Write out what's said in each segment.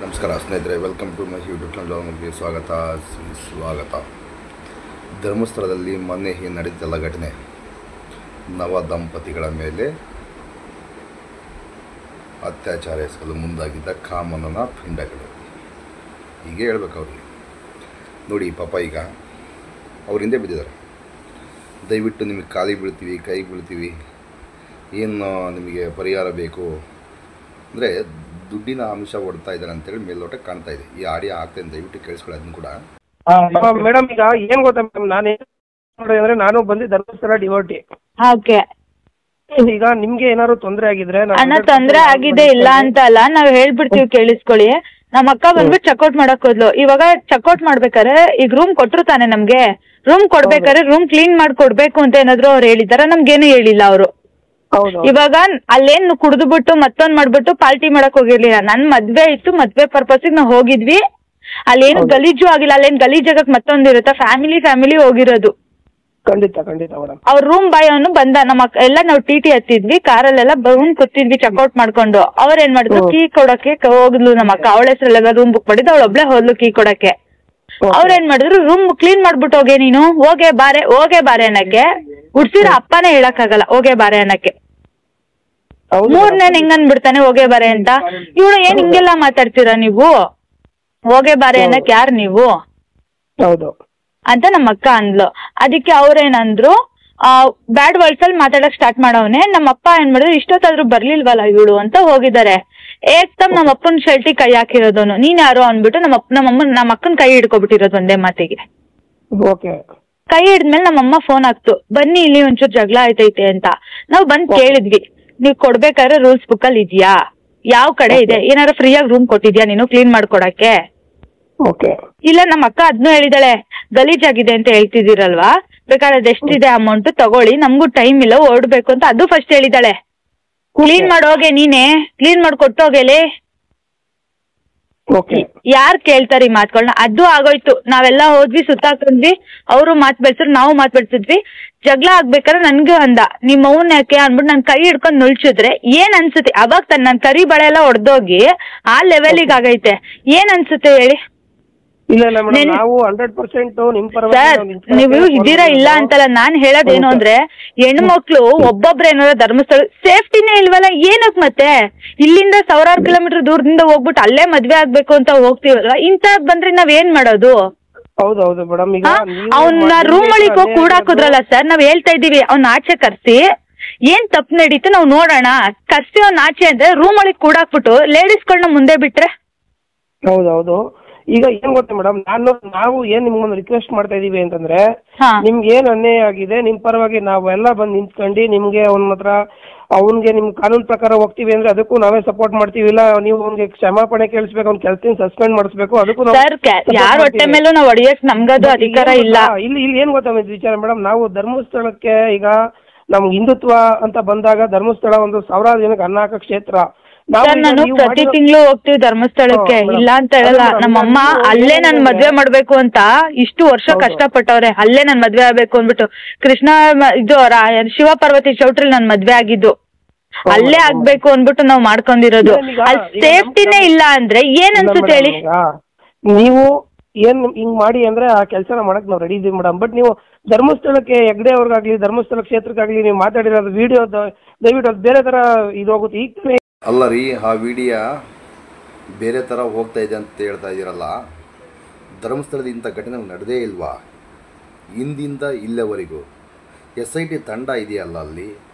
ನಮಸ್ಕಾರ ಸ್ನೇಹಿತರೆ, welcome to my YouTube ಚಾನಲ್ಗೆ ಸ್ವಾಗತ. ಧರ್ಮಸ್ಥಳದಲ್ಲಿ ಮೊನ್ನೆ ನಡೆದಿದ್ದಲ್ಲ ಘಟನೆ, ನವ ದಂಪತಿಗಳ ಮೇಲೆ ಅತ್ಯಾಚಾರ ಎಸಗಲು ಮುಂದಾಗಿದ್ದ ಕಾಮನನ ಪಿಂಡಗಳು. ಹೀಗೆ ಹೇಳ್ಬೇಕು ಅವ್ರಿಗೆ. ನೋಡಿ ಪಾಪ, ಈಗ ಅವ್ರ ಹಿಂದೆ ಬಿದ್ದಿದ್ದಾರೆ. ದಯವಿಟ್ಟು ನಿಮಗೆ ಕಾಲಿಗೆ ಬೀಳ್ತೀವಿ, ಕೈಗೆ ಬೀಳ್ತೀವಿ, ಏನು ನಿಮಗೆ ಪರಿಹಾರ ಬೇಕು ಅಂದರೆ ದುಡ್ಡಿನ ಅಂಶ ಹೊಡ್ತಾ ಇದ್ದಾರೆ ಅಂತೇಳಿ ಮೇಲ್ನೋಟ ಕಾಣ್ತಾ ಇದೆ. ಈ ಆಡಿಯೋ ಆಗ್ತದೆ, ದಯವಿಟ್ಟು ಕೇಳಿಸ್ಕೊಳ್ಳಿ. ಅದನ್ನು ಕೂಡ ಮೇಡಮ್, ಈಗ ಏನ್ ಗೊತ್ತಾ ಮೇಡಮ್, ಅಂದ್ರೆ ನಾನು ಬಂದು ಧರ್ಮಸ್ಥಳ ಡಿವೋಟಿ. ಓಕೆ. ಈಗ ನಿಮ್ಗೆ ಏನಾದ್ರು ತೊಂದರೆ ಆಗಿದ್ರೆ ಅಣ್ಣ ತೊಂದ್ರೆ ಆಗಿದೆ ಇಲ್ಲ ಅಂತ ಅಲ್ಲ, ನಾವ್ ಹೇಳ್ಬಿಡ್ತೀವಿ ಕೇಳಿಸ್ಕೊಳ್ಳಿ. ನಮ್ಮ ಅಕ್ಕ ಬಂದ್ಬಿಟ್ಟು ಚೆಕ್ಔಟ್ ಮಾಡಕ್ ಹೋದ್ಲು. ಇವಾಗ ಚೆಕ್ಔಟ್ ಮಾಡ್ಬೇಕಾರೆ ಈಗ ರೂಮ್ ಕೊಟ್ರು ತಾನೆ ನಮ್ಗೆ. ರೂಮ್ ಕೊಡ್ಬೇಕಾರೆ ರೂಮ್ ಕ್ಲೀನ್ ಮಾಡ್ಕೊಡ್ಬೇಕು ಅಂತ ಏನಾದ್ರು ಅವ್ರು ಹೇಳಿದಾರ? ನಮ್ಗೇನು ಹೇಳಿಲ್ಲ ಅವರು. ಇವಾಗ ಅಲ್ಲೇನು ಕುಡ್ದು ಮತ್ತೊಂದ್ ಮಾಡ್ಬಿಟ್ಟು ಪಾರ್ಟಿ ಮಾಡಕ್ ಹೋಗಿರ್ಲಿಲ್ಲ. ನನ್ ಮದ್ವೆ ಇತ್ತು, ಮದ್ವೆ ಪರ್ಪಸ್ ನಾವ್ ಹೋಗಿದ್ವಿ. ಅಲ್ಲೇನು ಗಲೀಜು ಆಗಿಲ್ಲ. ಅಲ್ಲೇನ್ ಗಲೀಜಾಗಕ್ ಮತ್ತೊಂದ್ ಇರುತ್ತಾ? ಫ್ಯಾಮಿಲಿ ಹೋಗಿರೋದು. ಖಂಡಿತ ಮೇಡಮ್. ಅವ್ರ ರೂಮ್ ಬಾಯ್ ಅವನು ಬಂದ. ನಮ್ಮ ಎಲ್ಲ ನಾವು ಟಿ ಹತ್ತಿದ್ವಿ, ಕಾರಲ್ಲೆಲ್ಲ ಬಂದ್ ಕೂತಿದ್ವಿ ಚೆಕ್ಔಟ್ ಮಾಡ್ಕೊಂಡು. ಅವ್ರ ಏನ್ ಮಾಡಿದ್ರು, ಕೀ ಕೊಡಕ್ಕೆ ಹೋಗ್ಲು ನಮ್ಮ ಅಕ್ಕ. ಅವಳ ಹೆಸರಲ್ಲೆಲ್ಲ ರೂಮ್ ಬುಕ್ ಮಾಡಿದ್ದು, ಅವಳ ಒಬ್ಳೆ ಹೋದ್ಲು ಕೀ ಕೊಡಕ್ಕೆ. ಅವ್ರ ಏನ್ ಮಾಡಿದ್ರು, ರೂಮ್ ಕ್ಲೀನ್ ಮಾಡ್ಬಿಟ್ಟು ಹೋಗೆ ನೀನು, ಹೋಗೆ ಬಾರೆ ಅನ್ನಕ್ಕೆ. ಉಡ್ಸಿರ ಅಪ್ಪನೇ ಹೇಳಕ್ ಆಗಲ್ಲ ಹೋಗೆ ಬಾರೆ ಅನ್ನಕ್ಕೆ. ಮೂರ್ನೇ ಹಿಂಗ್ ಅನ್ಬಿಡ್ತಾನೆ ಹೋಗೆ ಬಾರೆ ಅಂತ. ಇವಳು ಏನ್ ಹಿಂಗೆಲ್ಲಾ ಮಾತಾಡ್ತೀರಾ ನೀವು? ಹೋಗೆ ಬಾರೆ ಅನ್ನಕ್ ಯಾರು ನೀವು ಅಂತ ನಮ್ಮ ಅಕ್ಕ ಅಂದ್ಲು. ಅದಕ್ಕೆ ಅವ್ರೇನಂದ್ರು, ಬ್ಯಾಡ್ ವರ್ಡ್ಸ್ ಅಲ್ಲಿ ಮಾತಾಡಕ್ ಸ್ಟಾರ್ಟ್ ಮಾಡವನೆ. ನಮ್ಮ ಅಪ್ಪ ಏನ್ ಮಾಡಿದ್ರು, ಇಷ್ಟೊತ್ತಾದ್ರೂ ಬರ್ಲಿಲ್ವಲ್ಲ ಇವಳು ಅಂತ ಹೋಗಿದ್ದಾರೆ. ಏಕ್ದಮ್ ನಮ್ಮ ಅಪ್ಪನ ಶರ್ಟಿ ಕೈ ಹಾಕಿರೋದವನು. ನೀನ್ ಯಾರು ಅಂದ್ಬಿಟ್ಟು ನಮ್ಮ ಅಕ್ಕನ ಕೈ ಹಿಡ್ಕೊಬಿಟ್ಟಿರೋದು ಒಂದೇ ಮಾತಿಗೆ. ಕೈ ಹಿಡ್ದ್ಮೇಲೆ ನಮ್ಮಮ್ಮ ಫೋನ್ ಹಾಕ್ತು, ಬನ್ನಿ ಇಲ್ಲಿ ಒಂಚೂರು ಜಗಳ ಆಯ್ತೈತೆ ಅಂತ. ನಾವ್ ಬಂದ್ ಕೇಳಿದ್ವಿ, ನೀವ್ ಕೊಡ್ಬೇಕಾದ್ರೆ ರೂಲ್ಸ್ ಬುಕ್ ಅಲ್ಲಿ ಇದ್ಯಾ? ಯಾವ ಕಡೆ ಇದೆ? ಏನಾರ ಫ್ರೀಯಾಗಿ ರೂಮ್ ಕೊಟ್ಟಿದ್ಯಾ ನೀನು ಕ್ಲೀನ್ ಮಾಡ್ಕೊಡಕ್ಕೆ? ಇಲ್ಲ. ನಮ್ಮ ಅಕ್ಕ ಅದ್ನು ಹೇಳಿದಾಳೆ, ಗಲೀಜಾಗಿದೆ ಅಂತ ಹೇಳ್ತಿದ್ದೀರಲ್ವಾ, ಬೇಕಾದ್ರೆ ಅದೆಷ್ಟಿದೆ ಅಮೌಂಟ್ ತಗೊಳ್ಳಿ, ನಮ್ಗೂ ಟೈಮ್ ಇಲ್ಲ, ಓಡ್ಬೇಕು ಅಂತ ಅದು ಫಸ್ಟ್ ಹೇಳಿದಾಳೆ. ಕ್ಲೀನ್ ಮಾಡೋಗೆ, ನೀನೇ ಕ್ಲೀನ್ ಮಾಡ್ಕೊಟ್ಟೋಗೆಲೆ. ಯಾರ್ ಕೇಳ್ತಾರಿ ಮಾತ್ಗಳನ್ನ? ಅದು ಆಗೋಯ್ತು. ನಾವೆಲ್ಲ ಹೋದ್ವಿ, ಸುತ್ತಾಕೊಂಡ್ವಿ, ಅವರು ಮಾತ್ ಬೆಳ್ಸಿದ್ರು, ನಾವು ಮಾತ್ ಬೆಳ್ಸಿದ್ವಿ. ಜಗಳ ಆಗ್ಬೇಕಾದ್ರೆ ನನ್ಗೂ ಅಂದ, ನಿಮ್ಮ ಅವ್ನ ಯಾಕೆ ಅನ್ಬಿಟ್ಟು ನನ್ ಕೈ ಹಿಡ್ಕೊಂಡ್ ನುಳ್ಸಿದ್ರೆ ಏನ್ ಅನ್ಸುತ್ತೆ? ಅವಾಗ ನನ್ ಕರಿ ಬಳೆ ಎಲ್ಲ ಹೊಡ್ದೋಗಿ ಆ ಲೆವೆಲಿಗೆ ಆಗೈತೆ. ಏನ್ ಅನ್ಸುತ್ತೆ ಹೇಳಿ? ಸರ್, ನೀವು ಇದೀರಾ ಇಲ್ಲ ಅಂತಲ್ಲ, ನಾನ್ ಹೇಳೋದೇನು ಅಂದ್ರೆ, ಹೆಣ್ಮಕ್ಳು ಒಬ್ಬೊಬ್ರು ಏನಾರ ಧರ್ಮಸ್ಥಳ ಸೇಫ್ಟಿನೇ ಇಲ್ವಲ್ಲ, ಏನಕ್ ಮತ್ತೆ? ಇಲ್ಲಿಂದ 1000 ಕಿಲೋಮೀಟರ್ ದೂರದಿಂದ ಹೋಗ್ಬಿಟ್ಟು ಅಲ್ಲೇ ಮದ್ವೆ ಆಗ್ಬೇಕು ಅಂತ ಹೋಗ್ತೀವಲ್ಲ, ಇಂತ ಬಂದ್ರೆ ನಾವ್ ಏನ್ ಮಾಡೋದು? ಅವ್ನ ರೂಮ್ ಒಳಗೆ ಹೋಗಿ ಕೂಡಾಕುದ್ರಲ್ಲ ಸರ್, ನಾವ್ ಹೇಳ್ತಾ ಇದೀವಿ ಅವ್ನ ಆಚೆ ಕರ್ಸಿ ಏನ್ ತಪ್ಪು ನಡೀತು ನಾವ್ ನೋಡೋಣ. ಕರ್ಸಿ ಅವ್ನ ಆಚೆ ಅಂದ್ರೆ ರೂಮ್ ಒಳಗೆ ಕೂಡಾಕ್ಬಿಟ್ಟು ಲೇಡೀಸ್ಗಳನ್ನ ಮುಂದೆ ಬಿಟ್ರೆ. ಈಗ ಏನ್ ಗೊತ್ತಾ ಮೇಡಮ್, ನಾವು ಏನ್ ನಿಮ್ಗೊಂದು ರಿಕ್ವೆಸ್ಟ್ ಮಾಡ್ತಾ ಇದೀವಿ ಅಂತಂದ್ರೆ, ನಿಮ್ಗೆ ಏನ್ ಅನ್ಯಾಯ ಆಗಿದೆ, ನಿಮ್ ಪರವಾಗಿ ನಾವೆಲ್ಲ ಬಂದ್ ನಿಂತ್ಕೊಂಡು ನಿಮ್ಗೆ ಅವನ ಹತ್ರ ಅವ್ನ್ಗೆ ನಿಮ್ ಕಾನೂನು ಪ್ರಕಾರ ಹೋಗ್ತೀವಿ ಅಂದ್ರೆ ಅದಕ್ಕೂ ನಾವೇ ಸಪೋರ್ಟ್ ಮಾಡ್ತೀವಿ. ಇಲ್ಲ ನೀವು ಅವ್ನಿಗೆ ಕ್ಷಮಾಪಣೆ ಕೇಳಿಸ್ಬೇಕು, ಅವ್ನ ಕೆಲಸದಿಂದ ಸಸ್ಪೆಂಡ್ ಮಾಡಿಸ್ಬೇಕು, ಅದಕ್ಕೂ ಯಾರ ಹೊಟ್ಟೆ ಮೇಲೂ ನಾವು ಹೊಡಿಯಕ್ ನಮ್ಗದು ಅಧಿಕಾರ ಇಲ್ಲ. ಇಲ್ಲಿ ಏನ್ ಗೊತ್ತಾ ವಿಚಾರ ಮೇಡಮ್, ನಾವು ಧರ್ಮಸ್ಥಳಕ್ಕೆ ಈಗ ನಮ್ಗೆ ಹಿಂದುತ್ವ ಅಂತ ಬಂದಾಗ ಧರ್ಮಸ್ಥಳ ಒಂದು 1000 ಜನಕ್ಕೆ ಅನ್ನ ಹಾಕೋ ಕ್ಷೇತ್ರ. ನಾನು ಪ್ರತಿ ತಿಂಗಳು ಹೋಗ್ತೀವಿ ಧರ್ಮಸ್ಥಳಕ್ಕೆ, ಇಲ್ಲ ಅಂತ ಹೇಳಲ್ಲ. ನಮ್ಮಮ್ಮ ಅಲ್ಲೇ ನನ್ ಮದ್ವೆ ಮಾಡ್ಬೇಕು ಅಂತ ಇಷ್ಟು ವರ್ಷ ಕಷ್ಟಪಟ್ಟವ್ರೆ. ಅಲ್ಲೇ ನನ್ ಮದ್ವೆ ಆಗ್ಬೇಕು ಅಂದ್ಬಿಟ್ಟು ಕೃಷ್ಣ ಇದು ಶಿವ ಪಾರ್ವತಿ ಚೌಟ್ರಲ್ಲಿ ನನ್ ಮದ್ವೆ ಆಗಿದ್ದು ಅಲ್ಲೇ ಆಗ್ಬೇಕು ಅಂದ್ಬಿಟ್ಟು ನಾವ್ ಮಾಡ್ಕೊಂಡಿರೋದು. ಅಲ್ಲಿ ಸೇಫ್ಟಿನೇ ಇಲ್ಲ ಅಂದ್ರೆ ಏನ್ ಅನ್ಸುತ್ತೆ ಹೇಳಿ? ನೀವು ಏನ್ ಹಿಂಗ್ ಮಾಡಿ ಅಂದ್ರೆ ಆ ಕೆಲಸನ ಮಾಡಕ್ ನಾವ್ ರೆಡಿ ಇದೀವಿ ಮೇಡಮ್. ಬಟ್ ನೀವು ಧರ್ಮಸ್ಥಳಕ್ಕೆ ಹೆಗ್ಡೆ ಅವ್ರಿಗಾಗ್ಲಿ ಧರ್ಮಸ್ಥಳ ಕ್ಷೇತ್ರಕ್ಕಾಗ್ಲಿ ನೀವು ಮಾತಾಡಿರೋದು ವಿಡಿಯೋ ದಯವಿಟ್ಟು ಅದು ಬೇರೆ ತರ ಇದಾಗುತ್ತೆ. ಈಗ ಅಲ್ಲ ರೀ, ಆ ವಿಡಿಯೋ ಬೇರೆ ಥರ ಹೋಗ್ತಾ ಇದೆ ಅಂತ ಹೇಳ್ತಾ ಇದ್ದೀರಲ್ಲ. ಧರ್ಮಸ್ಥಳದ ಇಂಥ ಘಟನೆ ನಡೆದೇ ಇಲ್ವಾ ಹಿಂದಿಂದ ಇಲ್ಲಿವರೆಗೂ? SIT ತಂಡ ಇದೆಯಲ್ಲ, ಅಲ್ಲಿ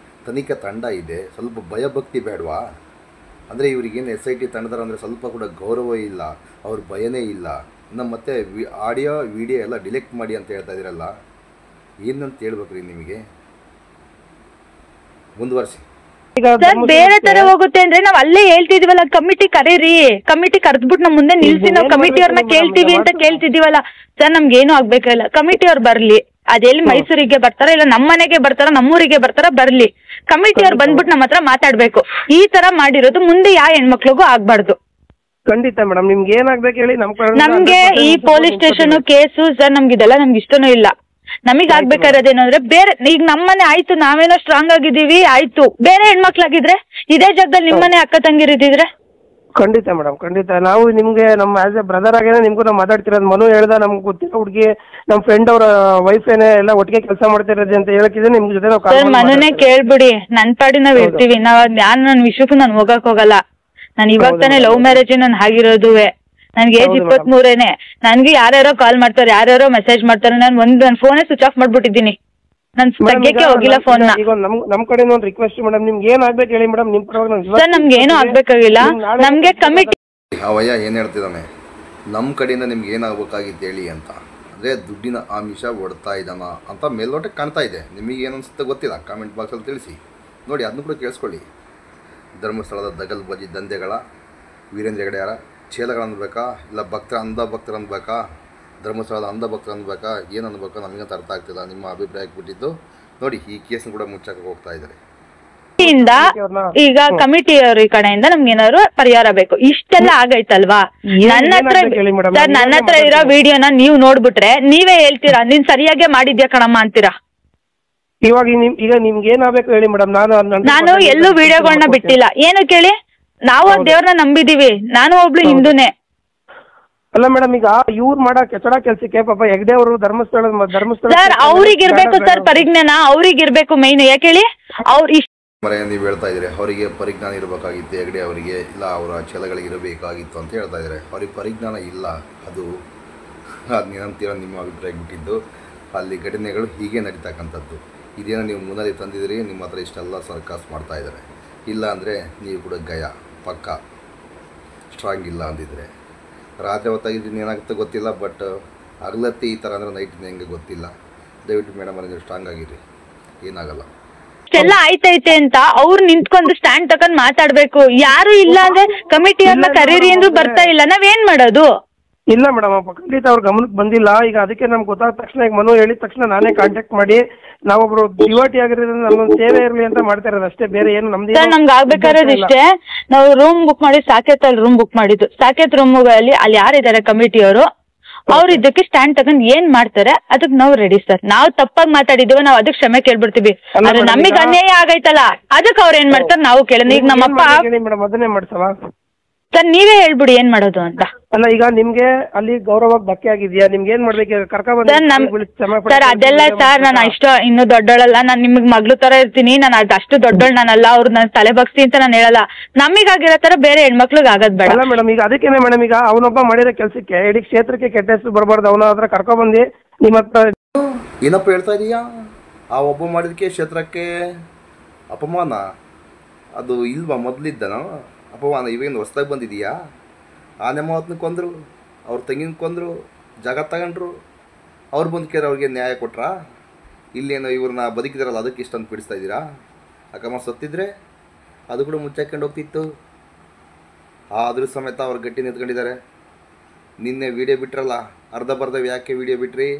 ತನಿಖಾ ತಂಡ ಇದೆ, ಸ್ವಲ್ಪ ಭಯಭಕ್ತಿ ಬೇಡವಾ? ಅಂದರೆ ಇವ್ರಿಗೇನು SIT ತಂಡದರ ಅಂದರೆ ಸ್ವಲ್ಪ ಕೂಡ ಗೌರವ ಇಲ್ಲ, ಅವ್ರ ಭಯನೇ ಇಲ್ಲ. ಇನ್ನು ಮತ್ತೆ ಆಡಿಯೋ ವಿಡಿಯೋ ಎಲ್ಲ ಡಿಲೆಕ್ಟ್ ಮಾಡಿ ಅಂತ ಹೇಳ್ತಾ ಇದ್ದೀರಲ್ಲ, ಏನಂತ ಹೇಳ್ಬೇಕು ರೀ ನಿಮಗೆ? ಮುಂದುವರಿಸಿ ಸರ್. ಬೇರೆ ತರ ಹೋಗುತ್ತೆ ಅಂದ್ರೆ ನಾವ್ ಅಲ್ಲೇ ಹೇಳ್ತಿದೀವಲ್ಲ, ಕಮಿಟಿ ಕರೀರಿ, ಕಮಿಟಿ ಕರೆದ್ಬಿಟ್ಟು ನಮ್ ಮುಂದೆ ನಿಲ್ಸಿ ನಾವು ಕಮಿಟಿಯವ್ರನ್ನ ಕೇಳ್ತೀವಿ ಅಂತ ಕೇಳ್ತಿದೀವಲ್ಲ. ಸರ್, ನಮ್ಗೇನು ಆಗ್ಬೇಕಲ್ಲ, ಕಮಿಟಿಯವ್ರು ಬರ್ಲಿ. ಅದೆಲ್ಲಿ ಮೈಸೂರಿಗೆ ಬರ್ತಾರ, ಇಲ್ಲ ನಮ್ಮ ಮನೆಗೆ ಬರ್ತಾರ, ನಮ್ಮೂರಿಗೆ ಬರ್ತಾರ, ಬರ್ಲಿ. ಕಮಿಟಿಯವ್ರು ಬಂದ್ಬಿಟ್ಟು ನಮ್ಮ ಹತ್ರ ಮಾತಾಡ್ಬೇಕು. ಈ ತರ ಮಾಡಿರೋದು ಮುಂದೆ ಯಾವ ಹೆಣ್ಮಕ್ಳಿಗೂ ಆಗ್ಬಾರ್ದು. ಖಂಡಿತ ಮೇಡಮ್. ನಿಮ್ಗೆ ಏನಾಗ್ಬೇಕು ಹೇಳಿ? ನಮ್ಗೆ ಈ ಪೊಲೀಸ್ ಸ್ಟೇಷನ್ ಕೇಸು ಸರ್, ನಮ್ಗೆ ಇದೆಲ್ಲ ನಮ್ಗೆ ಇಷ್ಟನೂ ಇಲ್ಲ. ನಮಗ್ ಆಗ್ಬೇಕಾರದೇನು ಅಂದ್ರೆ ಬೇರೆ, ಈಗ ನಮ್ಮನೆ ಆಯ್ತು, ನಾವೇನೋ ಸ್ಟ್ರಾಂಗ್ ಆಗಿದೀವಿ ಆಯ್ತು, ಬೇರೆ ಹೆಣ್ಮಕ್ಳಾಗಿದ್ರೆ ಇದೇ ಜಾಗದಲ್ಲಿ ನಿಮ್ಮನೆ ಅಕ್ಕ ತಂಗಿರಿದ್ರೆ ಖಂಡಿತ ಮೇಡಮ್, ಖಂಡಿತ. ನಾವು ನಿಮ್ಗೆ ನಮ್ಮ ಆಸ್ ಎ ಬ್ರದರ್ ಆಗೇನೆ ನಿಮ್ಗೂ ನಾವು ಮಾತಾಡ್ತಿರೋದು. ಮನು ಹೇಳ್ದ ನಮ್ಗೆ ಗೊತ್ತಿರೋ ಹುಡುಗಿ ನಮ್ಮ ಫ್ರೆಂಡ್ ಅವರ ವೈಫ್ ಏನೇ ಎಲ್ಲ ಒಟ್ಟಿಗೆ ಕೆಲಸ ಮಾಡ್ತಿರೋದು ಅಂತ ಹೇಳಕ್ಕಿದ್ರೆ ನಿಮ್ ಜೊತೆ ನಾವು ಸರ್ ಮನುನೇ ಕೇಳ್ಬಿಡಿ, ನನ್ ಪಾಡಿ ನಾವ್ ಇರ್ತೀವಿ. ನಾವ್ ನನ್ ವಿಷಯಕ್ಕೂ ನಾನು ಹೋಗಕ್ ಹೋಗಲ್ಲ. ನಾನು ಇವಾಗ ತಾನೇ ಲವ್ ಮ್ಯಾರೇಜ್ ನಾನು ಆಗಿರೋದುವೆ. ನನ್ಗೆ ಏಜ್ 23 ನನ್ಗೆ ಯಾರ್ಯಾರೋ ಕಾಲ್ ಮಾಡ್ತಾರೆ, ಯಾರ್ಯಾರೋ ಮೆಸೇಜ್ ಮಾಡ್ತಾರೆ. ನನ್ ಫೋನೇ ಸ್ವಿಚ್ ಆಫ್ ಮಾಡ್ಬಿಟ್ಟಿದ್ದೀನಿ. ನನ್ ತೆಗಿಯಕ್ಕೆ ಹೋಗಿಲ್ಲ ಫೋನ್ ನ. ಈಗ ನಮ್ ಕಡೆ ಒಂದು ರಿಕ್ವೆಸ್ಟ್ ಮೇಡಮ್, ನಿಮ್ಗೆ ಏನ್ ಆಗ್ಬೇಕು ಹೇಳಿ ಮೇಡಮ್. ನಿಮ್ ಸರ್ ನಮ್ಗೆ ಏನೂ ಆಗ್ಬೇಕಾಗಿಲ್ಲ. ನಮ್ಗೆ ಕಮಿಟಿ ಅವಯ್ಯ ಏನು ಹೇಳ್ತಿದ್ದಾನೆ, ನಮ್ಮ ಕಡೆಯಿಂದ ನಿಮ್ಗೆ ಏನಾಗಬೇಕಾಗಿತ್ತು ಹೇಳಿ ಅಂತ. ಅಂದರೆ ದುಡ್ಡಿನ ಆಮಿಷ ಹೊಡ್ತಾ ಇದ್ದಾನ ಅಂತ ಮೇಲ್ನೋಟಕ್ಕೆ ಕಾಣ್ತಾ ಇದೆ. ನಿಮಗೆ ಏನು ಅನಿಸುತ್ತೆ ಗೊತ್ತಿಲ್ಲ, ಕಾಮೆಂಟ್ ಬಾಕ್ಸಲ್ಲಿ ತಿಳಿಸಿ. ನೋಡಿ, ಅದನ್ನು ಕೂಡ ಕೇಳಿಸ್ಕೊಳ್ಳಿ. ಧರ್ಮಸ್ಥಳದ ದಗಲ್ಬಾಜಿ ದಂಧೆಗಳ ವೀರೇಂದ್ರ ಹೆಗಡೆ ಯಾರ ಚೇಲಗಳು ಅನ್ಬೇಕಾ, ಇಲ್ಲ ಭಕ್ತರು ಅನ್ಬೇಕಾ, ಧರ್ಮಸ್ಥಳದ ಭಕ್ತರು ಅನ್ಬೇಕಾ, ಏನು ಅನ್ಬೇಕಾ ನಮಗಂತ ಅರ್ಥ ಆಗ್ತಿಲ್ಲ. ನಿಮ್ಮ ಅಭಿಪ್ರಾಯಕ್ಕೆ ಬಿಟ್ಟಿದ್ದು ನೋಡಿ. ಈ ಕೇಸನ್ನು ಕೂಡ ಮುಚ್ಚಕ್ಕೆ ಹೋಗ್ತಾ ಇದ್ದಾರೆ. ಈಗ ಕಮಿಟಿಯವ್ರ ಕಡೆಯಿಂದ ನಮ್ಗೆ ಏನಾದ್ರು ಪರಿಹಾರ ಬೇಕು. ಇಷ್ಟೆಲ್ಲ ಆಗೈತಲ್ವಾ? ನನ್ನ ಹತ್ರ ಇರೋ ವಿಡಿಯೋನ ನೀವು ನೋಡ್ಬಿಟ್ರೆ ನೀವೇ ಹೇಳ್ತೀರಾ, ನೀನ್ ಸರಿಯಾಗೇ ಮಾಡಿದ್ಯಾ ಕಣಮ್ಮ ಅಂತೀರಾ. ಈಗ ನಿಮ್ಗೆ ಏನಾಗಬೇಕು ಹೇಳಿ ಮೇಡಮ್. ನಾನು ಎಲ್ಲೂ ವಿಡಿಯೋಗಳನ್ನ ಬಿಟ್ಟಿಲ್ಲ. ಏನು ಕೇಳಿ, ನಾವು ದೇವ್ರನ್ನ ನಂಬಿದೀವಿ. ನಾನು ಒಬ್ಳು ಹಿಂದೂನೇ. ಅಲ್ಲ ಮೇಡಮ್, ಈಗ ಇವ್ರು ಮಾಡೋ ಕೆಚ್ಚಡ ಕೆಲ್ಸಕ್ಕೆ ಪಾಪ ಹೆಗ್ಡೆ ಅವರು ಧರ್ಮಸ್ಥಳ ಸರ್ ಅವ್ರಿಗಿರ್ಬೇಕು ಸರ್ ಪರಿಜ್ಞಾನ, ಅವ್ರಿಗಿರ್ಬೇಕು ಮೈನ್. ಯಾಕೆ ಹೇಳಿ, ನೀವು ಹೇಳ್ತಾ ಇದ್ದೀರಿ ಅವರಿಗೆ ಪರಿಜ್ಞಾನ ಇರಬೇಕಾಗಿತ್ತು ಹೆಗಡೆ ಅವರಿಗೆ, ಇಲ್ಲ ಅವರ ಛಲಗಳಿಗೆ ಇರಬೇಕಾಗಿತ್ತು ಅಂತ ಹೇಳ್ತಾ ಇದ್ದಾರೆ. ಅವ್ರಿಗೆ ಪರಿಜ್ಞಾನ ಇಲ್ಲ. ಅದು ಏನಂತೀರ ನಿಮ್ಮ ಅಭಿಪ್ರಾಯ ಬಿಟ್ಟಿದ್ದು. ಅಲ್ಲಿ ಘಟನೆಗಳು ಹೀಗೆ ನಡೀತಕ್ಕಂಥದ್ದು. ಇದೇನೋ ನೀವು ಮುನ್ನಲ್ಲಿ ತಂದಿದ್ದೀರಿ, ನಿಮ್ಮ ಹತ್ರ ಇಷ್ಟೆಲ್ಲ ಸರ್ಕಾಸ್ ಮಾಡ್ತಾ ಇದ್ದಾರೆ. ಇಲ್ಲ ಅಂದರೆ ನೀವು ಕೂಡ ಗಯ ಪಕ್ಕ ಸ್ಟ್ರಾಂಗ್ ಇಲ್ಲ ಅಂದಿದ್ರೆ. ರಾತ್ರಿ ಹೊತ್ತಾಗಿದ್ದೀನಿ ಏನಾಗುತ್ತೆ ಗೊತ್ತಿಲ್ಲ, ಬಟ್ ಹಗಲತ್ತಿ ಈ ಥರ ಅಂದರೆ ನೈಟ್ ಹೆಂಗೆ ಗೊತ್ತಿಲ್ಲ. ದಯವಿಟ್ಟು ಮೇಡಮ್ ನೀವು ಸ್ಟ್ರಾಂಗ್ ಆಗಿರಿ, ಏನಾಗಲ್ಲ. ಎಲ್ಲ ಆಯ್ತೈತೆ ಅಂತ ಅವ್ರು ನಿಂತ್ಕೊಂಡು ಸ್ಟ್ಯಾಂಡ್ ತಕೊಂಡ್ ಮಾತಾಡ್ಬೇಕು. ಯಾರು ಇಲ್ಲ ಅಂದ್ರೆ ಕಮಿಟಿಯವ್ರನ್ನ ಕರೀರಿ ಅಂದ್ರೂ ಬರ್ತಾ ಇಲ್ಲ. ನಾವೇನ್ ಮಾಡೋದು? ಇಲ್ಲ ಮೇಡಮ್, ಖಂಡಿತ ಅವ್ರ ಗಮನಕ್ಕೆ ಬಂದಿಲ್ಲ. ಈಗ ಅದಕ್ಕೆ ನಮ್ಗೆ ಗೊತ್ತಾದ ತಕ್ಷಣ, ಈಗ ಮನು ಹೇಳಿದ ತಕ್ಷಣ ನಾನೇ ಕಾಂಟ್ಯಾಕ್ಟ್ ಮಾಡಿ ನಾವೊಬ್ರು ಡಿವೋಟಿ ಆಗಿರೋದ್ರಿಂದ ನಮ್ಮೊಂದು ಸೇವೆ ಇರಲಿ ಅಂತ ಮಾಡ್ತಾ ಇರೋದು ಅಷ್ಟೇ, ಬೇರೆ ಏನು ನಮ್ದು. ನಮ್ಗೆ ಆಗ್ಬೇಕಾಗಿರೋದು ಇಷ್ಟೇ. ನಾವು ರೂಮ್ ಬುಕ್ ಮಾಡಿ ಸಾಕೇತ್ ಅಲ್ಲಿ ರೂಮ್ ಬುಕ್ ಮಾಡಿದ್ದು. ಸಾಕೇತ್ ರೂಮ್ಗಳಲ್ಲಿ ಅಲ್ಲಿ ಯಾರಿದ್ದಾರೆ ಕಮಿಟಿಯವರು, ಅವ್ರು ಇದಕ್ಕೆ ಸ್ಟ್ಯಾಂಡ್ ತಗೊಂಡ್ ಏನ್ ಮಾಡ್ತಾರೆ ಅದಕ್ಕೆ ನಾವು ರೆಡಿ ಸರ್. ನಾವು ತಪ್ಪಾಗಿ ಮಾತಾಡಿದ್ವಿ, ನಾವು ಅದಕ್ಕೆ ಕ್ಷಮೆ ಕೇಳ್ಬಿಡ್ತೀವಿ. ಆದ್ರೆ ನಮಗ್ ಅನ್ಯಾಯ ಆಗೈತಲ್ಲ ಅದಕ್ಕೆ ಅವ್ರು ಏನ್ ಮಾಡ್ತಾರೆ ನಾವು ಕೇಳೋಣ. ಈಗ ನಮ್ಮಪ್ಪ ಅದನ್ನೇ ಮಾಡ್ಸವಾ ಸರ್, ನೀವೇ ಹೇಳ್ಬಿಡಿ ಏನ್ ಮಾಡೋದು ಅಂತ. ಅಲ್ಲ, ಈಗ ನಿಮ್ಗೆ ಅಲ್ಲಿ ಗೌರವಕ್ಕೆ ಧಕ್ಕೆ ಆಗಿದ್ಯಾ? ನಿಮ್ಗೆ ಏನ್ ಮಾಡ್ಬೇಕು? ಸರ್ ಅದೆಲ್ಲ ಸರ್, ನಾನು ಅಷ್ಟು ಇನ್ನು ದೊಡ್ಡೋಳಲ್ಲ. ನಾನು ನಿಮ್ಗೆ ಮಗ್ಳು ತರ ಇರ್ತೀನಿ. ನಾನು ಅಷ್ಟು ದೊಡ್ಡೋಳು ನಾನಲ್ಲ. ಅವ್ರು ನಾನು ತಲೆ ಬಗ್ಸಿ ಅಂತ ನಾನು ಹೇಳಲ್ಲ. ನಮಗಾಗಿರೋ ತರ ಬೇರೆ ಹೆಣ್ಮಕ್ಳಿಗೆ ಆಗದ್ ಬೇಡ. ಅಲ್ಲ ಮೇಡಮ್, ಈಗ ಅದಕ್ಕೇನೆ ಮೇಡಮ್, ಈಗ ಅವನೊಬ್ಬ ಮಾಡಿರೋ ಕೆಲಸಕ್ಕೆ ಇಡೀ ಕ್ಷೇತ್ರಕ್ಕೆ ಕೆಟ್ಟ ಹೆಸರು ಬರಬಾರ್ದು. ಅವನ ಹತ್ರ ಕರ್ಕೊಂಡ್ಬಂದು ನಿಮ್ಮ ಹತ್ರ ಏನಪ್ಪ ಹೇಳ್ತಾ ಇದೀಯಾ? ಆ ಒಬ್ಬ ಮಾಡಿದಕ್ಕೆ ಕ್ಷೇತ್ರಕ್ಕೆ ಅಪಮಾನ ಅದು ಇಲ್ವಾ? ಮೊದಲಿದ್ದನೋ ಅಪಮಾನ ಇವೇನು ಹೊಸ್ದಾಗಿ ಬಂದಿದೆಯಾ? ಆನೆ ಮಾವತ್ನ ಕೊಂದರು, ಅವ್ರ ತಂಗಿನ ಕೊಂದರು, ಜಾಗ ತಗೊಂಡ್ರು, ಅವ್ರು ಬಂದು ಕೇಳಿ ಅವ್ರಿಗೆ ನ್ಯಾಯ ಕೊಟ್ರಾ? ಇಲ್ಲೇನೋ ಇವ್ರನ್ನ ಬದುಕಿದಾರಲ್ಲ ಅದಕ್ಕೆ ಇಷ್ಟೊಂದು ಬಿಡಿಸ್ತಾ ಇದ್ದೀರಾ? ಅಕ್ಕಮ್ಮ ಸತ್ತಿದ್ರೆ ಅದು ಕೂಡ ಮುಚ್ಚಾಕೊಂಡು ಹೋಗ್ತಿತ್ತು. ಆದರೂ ಸಮೇತ ಅವ್ರು ಗಟ್ಟಿ ನಿಂತ್ಕೊಂಡಿದ್ದಾರೆ. ನಿನ್ನೆ ವಿಡಿಯೋ ಬಿಟ್ರಲ್ಲ, ಅರ್ಧ ಬರ್ಧ ಯಾಕೆ ವಿಡಿಯೋ ಬಿಟ್ರಿ?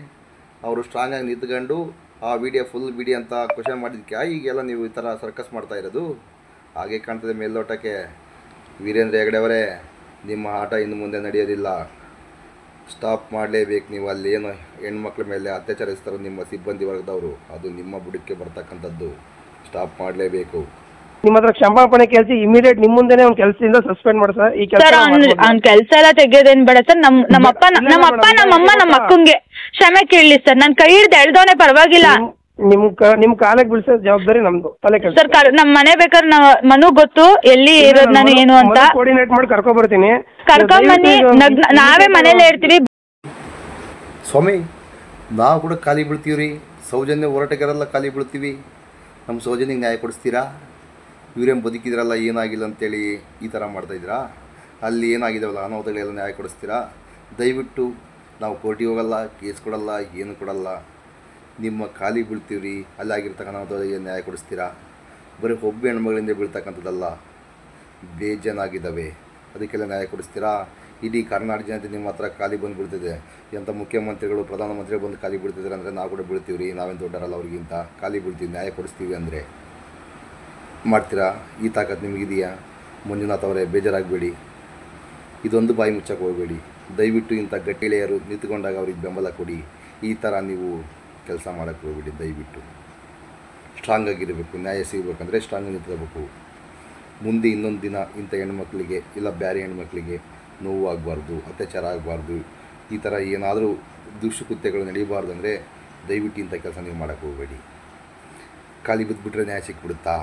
ಅವರು ಸ್ಟ್ರಾಂಗಾಗಿ ನಿಂತ್ಕೊಂಡು ಆ ವಿಡಿಯೋ ಫುಲ್ ವಿಡಿಯೋ ಅಂತ ಕ್ವಶನ್ ಮಾಡಿದ್ದಕ್ಕೆ ಈಗೆಲ್ಲ ನೀವು ಈ ಥರ ಸರ್ಕಸ್ ಮಾಡ್ತಾ ಇರೋದು. ಹಾಗೆ ಕಾಣ್ತದೆ ಮೇಲ್ನೋಟಕ್ಕೆ. ವೀರೇಂದ್ರ ಹೆಗಡೆ ಅವರೇ, ನಿಮ್ಮ ಆಟ ಇನ್ನು ಮುಂದೆ ನಡೆಯೋದಿಲ್ಲ. ಸ್ಟಾಪ್ ಮಾಡಲೇಬೇಕು ನೀವು. ಅಲ್ಲಿ ಏನು ಹೆಣ್ಮಕ್ಳ ಮೇಲೆ ಅತ್ಯಾಚಾರಿಸ್ತಾರೋ ನಿಮ್ಮ ಸಿಬ್ಬಂದಿ ವರ್ಗದವರು, ಅದು ನಿಮ್ಮ ಬುಡಕ್ಕೆ ಬರ್ತಕ್ಕಂಥದ್ದು. ಸ್ಟಾಪ್ ಮಾಡಲೇಬೇಕು. ನಿಮ್ಮ ಹತ್ರ ಕ್ಷಮಾಪಣೆ ಕೇಳಿಸಿ ಇಮಿಡಿಯೇಟ್ ನಿಮ್ಮ ಮುಂದೆನೇ ಒಂದು ಕೆಲಸದಿಂದ ಸಸ್ಪೆಂಡ್ ಮಾಡಿ ಸರ್. ಈ ಕೆಲಸ ಎಲ್ಲ ತೆಗೆಯೋದೇನ್ ಬೇಡ ಸರ್. ನಮ್ಮಪ್ಪ ನಮ್ಮಮ್ಮ ನಮ್ಮ ಅಕ್ಕಂಗೆ ಕ್ಷಮೆ ಕೇಳಲಿ ಸರ್. ನಾನು ಕೈ ಹಿಡ್ದು ಎಳ್ದವನೇ ಪರವಾಗಿಲ್ಲ. ನಿಮ್ ಕಾಲಕ್ಕೆ ಬೀಳ್ಸೋ ಜವಾಬ್ದಾರಿ ನಮ್ದು. ತಲೆ ಕೆಲ್ಸ ಸರ್. ನಮ್ ಮನೆ ಬೇಕಾದ್ರೆ ಮನು ಗೊತ್ತು ಎಲ್ಲಿ ಇರೋದು ನಾನು ಏನು ಅಂತ. ಕೋರ್ಡಿನೇಟ್ ಮಾಡಿ ಕರ್ಕೊ ಬರ್ತೀನಿ. ಕರ್ಕೊಂಬನ್ನಿ, ನಾವೇ ಮನೇಲಿ ಹೇಳ್ತೀವಿ. ಸ್ವಾಮಿ, ನಾವು ಕೂಡ ಖಾಲಿ ಬೀಳ್ತೀವ್ರಿ. ಸೌಜನ್ಯ ಹೋರಾಟಗಾರೆಲ್ಲ ಖಾಲಿ ಬೀಳ್ತೀವಿ. ನಮ್ಮ ಸೌಜನ್ಯಗೆ ನ್ಯಾಯ ಕೊಡಿಸ್ತೀರಾ? ಇವರೇನು ಬದುಕಿದ್ರಲ್ಲ, ಏನಾಗಿಲ್ಲ ಅಂತೇಳಿ ಈ ಥರ ಮಾಡ್ತಾಯಿದ್ದೀರಾ? ಅಲ್ಲಿ ಏನಾಗಿದ್ದಾವಲ್ಲ ಅನಾಹುತಗಳೆಲ್ಲ ನ್ಯಾಯ ಕೊಡಿಸ್ತೀರಾ? ದಯವಿಟ್ಟು ನಾವು ಕೋರ್ಟಿಗೆ ಹೋಗಲ್ಲ, ಕೇಸ್ ಕೊಡಲ್ಲ, ಏನು ಕೊಡಲ್ಲ. ನಿಮ್ಮ ಖಾಲಿ ಬೀಳ್ತೀವ್ರಿ. ಅಲ್ಲಿ ಆಗಿರ್ತಕ್ಕಂಥ ಅನಾಹುತಗಳಿಗೆ ನ್ಯಾಯ ಕೊಡಿಸ್ತೀರಾ? ಬರೀ ಒಬ್ಬ ಹೆಣ್ಮಗಳಿಂದ ಬೀಳ್ತಕ್ಕಂಥದ್ದಲ್ಲ, ಬೇಜಾನಾಗಿದ್ದಾವೆ. ಅದಕ್ಕೆಲ್ಲ ನ್ಯಾಯ ಕೊಡಿಸ್ತೀರಾ? ಇಡೀ ಕರ್ನಾಟಕ ಜನತೆ ನಿಮ್ಮ ಹತ್ರ ಖಾಲಿ ಬಂದು ಬೀಳ್ತಿದೆ. ಎಂಥ ಮುಖ್ಯಮಂತ್ರಿಗಳು, ಪ್ರಧಾನಮಂತ್ರಿಗಳು ಬಂದು ಖಾಲಿ ಬೀಳ್ತಿದ್ದಾರೆ ಅಂದರೆ ನಾವು ಕೂಡ ಬೀಳ್ತೀವ್ರಿ. ನಾವೇನು ದೊಡ್ಡರಲ್ಲ ಅವ್ರಿಗಿಂತ. ಖಾಲಿ ಬೀಳ್ತೀವಿ, ನ್ಯಾಯ ಕೊಡಿಸ್ತೀವಿ ಅಂದರೆ ಮಾಡ್ತೀರಾ? ಈ ತಾಕತ್ತು ನಿಮಗಿದೆಯಾ? ಮಂಜುನಾಥ್ ಅವರೇ, ಬೇಜಾರಾಗಬೇಡಿ. ಇದೊಂದು ಬಾಯಿ ಮುಚ್ಚಕ್ಕೆ ಹೋಗಬೇಡಿ. ದಯವಿಟ್ಟು ಇಂಥ ಗಟ್ಟಿಳೆಯರು ನಿಂತ್ಕೊಂಡಾಗ ಅವ್ರಿಗೆ ಬೆಂಬಲ ಕೊಡಿ. ಈ ಥರ ನೀವು ಕೆಲಸ ಮಾಡೋಕ್ಕೆ ಹೋಗ್ಬೇಡಿ. ದಯವಿಟ್ಟು ಸ್ಟ್ರಾಂಗ್ ಆಗಿರಬೇಕು. ನ್ಯಾಯ ಸಿಗಬೇಕಂದ್ರೆ ಸ್ಟ್ರಾಂಗ್ ನಿಂತ್ಕೋಬೇಕು. ಮುಂದೆ ಇನ್ನೊಂದು ದಿನ ಇಂಥ ಹೆಣ್ಮಕ್ಳಿಗೆ ಇಲ್ಲ ಬೇರೆ ಹೆಣ್ಮಕ್ಳಿಗೆ ನೋವು ಆಗಬಾರ್ದು, ಅತ್ಯಾಚಾರ ಆಗಬಾರ್ದು, ಈ ಥರ ಏನಾದರೂ ದುಷ್ಕೃತ್ಯಗಳು ನಡೀಬಾರ್ದು ಅಂದರೆ ದಯವಿಟ್ಟು ಇಂಥ ಕೆಲಸ ನೀವು ಮಾಡೋಕ್ಕೆ ಹೋಗಬೇಡಿ. ಖಾಲಿ ಬಿದ್ದುಬಿಟ್ರೆ ನ್ಯಾಯ ಸಿಕ್ಬಿಡುತ್ತಾ?